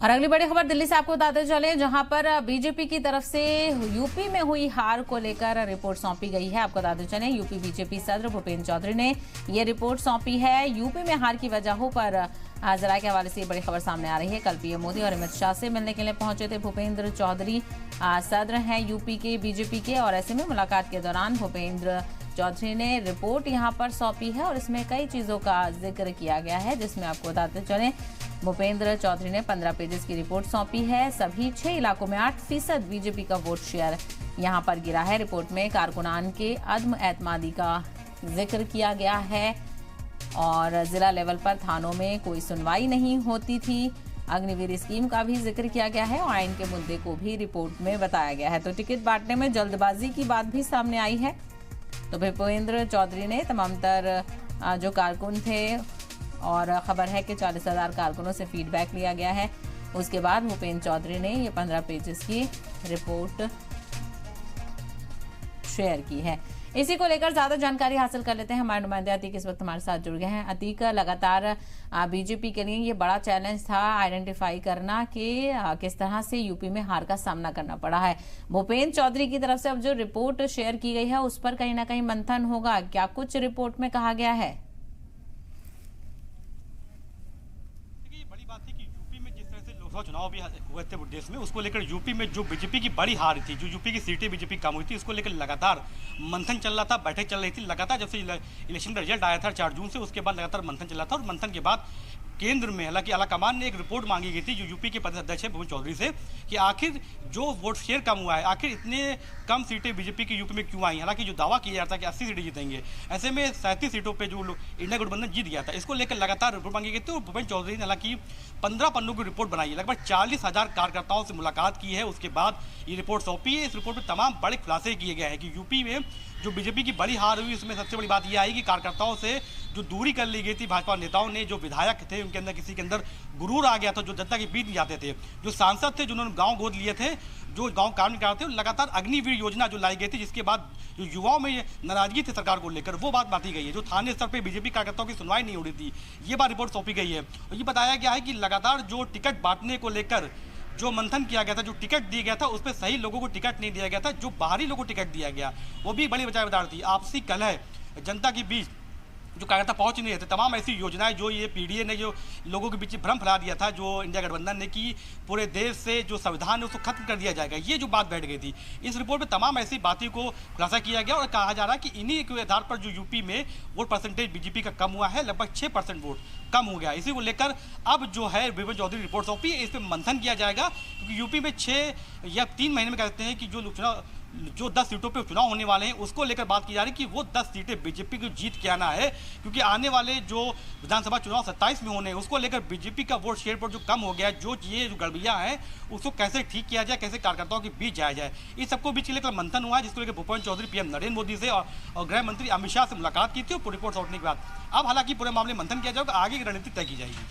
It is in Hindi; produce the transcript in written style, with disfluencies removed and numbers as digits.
और अगली बड़ी खबर दिल्ली से आपको बताते चले, जहां पर बीजेपी की तरफ से यूपी में हुई हार को लेकर रिपोर्ट सौंपी गई है। आपको बताते चले, यूपी बीजेपी सदर भूपेंद्र चौधरी ने ये रिपोर्ट सौंपी है। यूपी में हार की वजहों पर जरा के हवाले से बड़ी खबर सामने आ रही है। कल पीएम मोदी और अमित शाह से मिलने के लिए पहुंचे थे भूपेंद्र चौधरी। सदर हैं यूपी के बीजेपी के, और ऐसे में मुलाकात के दौरान भूपेंद्र चौधरी ने रिपोर्ट यहां पर सौंपी है और इसमें कई चीजों का जिक्र किया गया है, जिसमें आपको बताते चले भूपेंद्र चौधरी ने 15 पेजेस की रिपोर्ट सौंपी है। सभी 6 इलाकों में 8% बीजेपी का वोट शेयर यहां पर गिरा है। रिपोर्ट में कारकुनान के अदम एतमादी का जिक्र किया गया है और जिला लेवल पर थानों में कोई सुनवाई नहीं होती थी। अग्निवीर स्कीम का भी जिक्र किया गया है और आइन के मुद्दे को भी रिपोर्ट में बताया गया है। तो टिकट बांटने में जल्दबाजी की बात भी सामने आई है। तो भूपेंद्र चौधरी ने तमाम जो कारकुन थे, और खबर है कि 40,000 कारकुनों से फीडबैक लिया गया है। उसके बाद भूपेंद्र चौधरी ने ये 15 पेजेस की रिपोर्ट शेयर की है। इसी को लेकर ज्यादा जानकारी हासिल कर लेते हैं। हमारे नुमाइंदे अतीक इस वक्त हमारे साथ जुड़ गए हैं। अतीक, लगातार बीजेपी के लिए ये बड़ा चैलेंज था आइडेंटिफाई करना कि किस तरह से यूपी में हार का सामना करना पड़ा है। भूपेंद्र चौधरी की तरफ से अब जो रिपोर्ट शेयर की गई है उस पर कहीं ना कहीं मंथन होगा। क्या कुछ रिपोर्ट में कहा गया है? लोकसभा चुनाव भी हुए थे प्रदेश में, उसको लेकर यूपी में जो बीजेपी की बड़ी हार थी, जो यूपी की सीटें बीजेपी कम हुई थी, उसको लेकर लगातार मंथन चल रहा था, बैठक चल रही थी। लगातार जब से इलेक्शन का रिजल्ट आया था 4 जून से, उसके बाद लगातार मंथन चल रहा था। और मंथन के बाद केंद्र में हालांकि आलाकमान ने एक रिपोर्ट मांगी गई थी जो यूपी के प्रदेश अध्यक्ष है भूपेंद्र चौधरी से, कि आखिर जो वोट शेयर कम हुआ है, आखिर इतने कम सीटें बीजेपी की यूपी में क्यों आई। हालांकि जो दावा किया जा रहा था कि 80 सीटें जीतेंगे, ऐसे में 37 सीटों पे जो इंडिया गठबंधन जीत गया था, इसको लेकर लगातार रिपोर्ट मांगी गई थी। और भूपेंद्र चौधरी ने हालांकि 15 पन्नों की रिपोर्ट बनाई है, लगभग 40,000 कार्यकर्ताओं से मुलाकात की है, उसके बाद ये रिपोर्ट सौंपी है। इस रिपोर्ट में तमाम बड़े खुलासे किए गए हैं कि यूपी में जो बीजेपी की बड़ी हार हुई, उसमें सबसे बड़ी बात यह आई कि कार्यकर्ताओं से जो दूरी कर ली गई थी, भाजपा नेताओं ने, जो विधायक थे उनके अंदर किसी के अंदर गुरूर आ गया था, जो जनता के बीच नहीं जाते थे, जो सांसद थे जिन्होंने गांव गोद लिए थे, जो गांव काम निकाल थे, लगातार अग्निवीर योजना जो लाई गई थी, जिसके बाद जो युवाओं में ये नाराजगी थी सरकार को लेकर, वो बात बांटी गई है। जो थाने स्तर पर बीजेपी कार्यकर्ताओं की सुनवाई नहीं हो रही थी, ये बात रिपोर्ट सौंपी गई है। और ये बताया गया है कि लगातार जो टिकट बांटने को लेकर जो मंथन किया गया था, जो टिकट दिया गया था, उस पर सही लोगों को टिकट नहीं दिया गया था, जो बाहरी लोगों को टिकट दिया गया वो भी बड़ी वजह थी। आपसी कलह, जनता के बीच जो कार्यकर्ता पहुंच नहीं रहे थे, तमाम ऐसी योजनाएं जो ये पीडीए ने जो लोगों के बीच भ्रम फैला दिया था, जो इंडिया गठबंधन ने, कि पूरे देश से जो संविधान है उसको खत्म कर दिया जाएगा, ये जो बात बैठ गई थी। इस रिपोर्ट में तमाम ऐसी बातों को खुलासा किया गया और कहा जा रहा है कि इन्हीं के आधार पर जो यूपी में वोट परसेंटेज बीजेपी का कम हुआ है, लगभग 6% वोट कम हो गया। इसी को लेकर अब जो है भूपेंद्र चौधरी रिपोर्ट सौंपी, इस पर मंथन किया जाएगा, क्योंकि यूपी में 6 या 3 महीने में कहते हैं कि जो 10 सीटों पे चुनाव होने वाले हैं, उसको लेकर बात की जा रही है कि वो 10 सीटें बीजेपी को जीत के आना है, क्योंकि आने वाले जो विधानसभा चुनाव 27 में होने हैं, उसको लेकर बीजेपी का वोट शेयर पर जो कम हो गया है, जो गड़बड़ियां हैं, उसको कैसे ठीक किया जाए, कैसे कार्यकर्ताओं के बीच जाया जाए, इस सबको बीच लेकर मंथन हुआ है, जिसको लेकर भूपेंद्र चौधरी पीएम नरेंद्र मोदी से और गृह मंत्री अमित शाह से मुलाकात की थी और रिपोर्ट सौंपने के बाद अब हालांकि पूरे मामले मंथन किया जाएगा, आगे की रणनीति तय की जाएगी।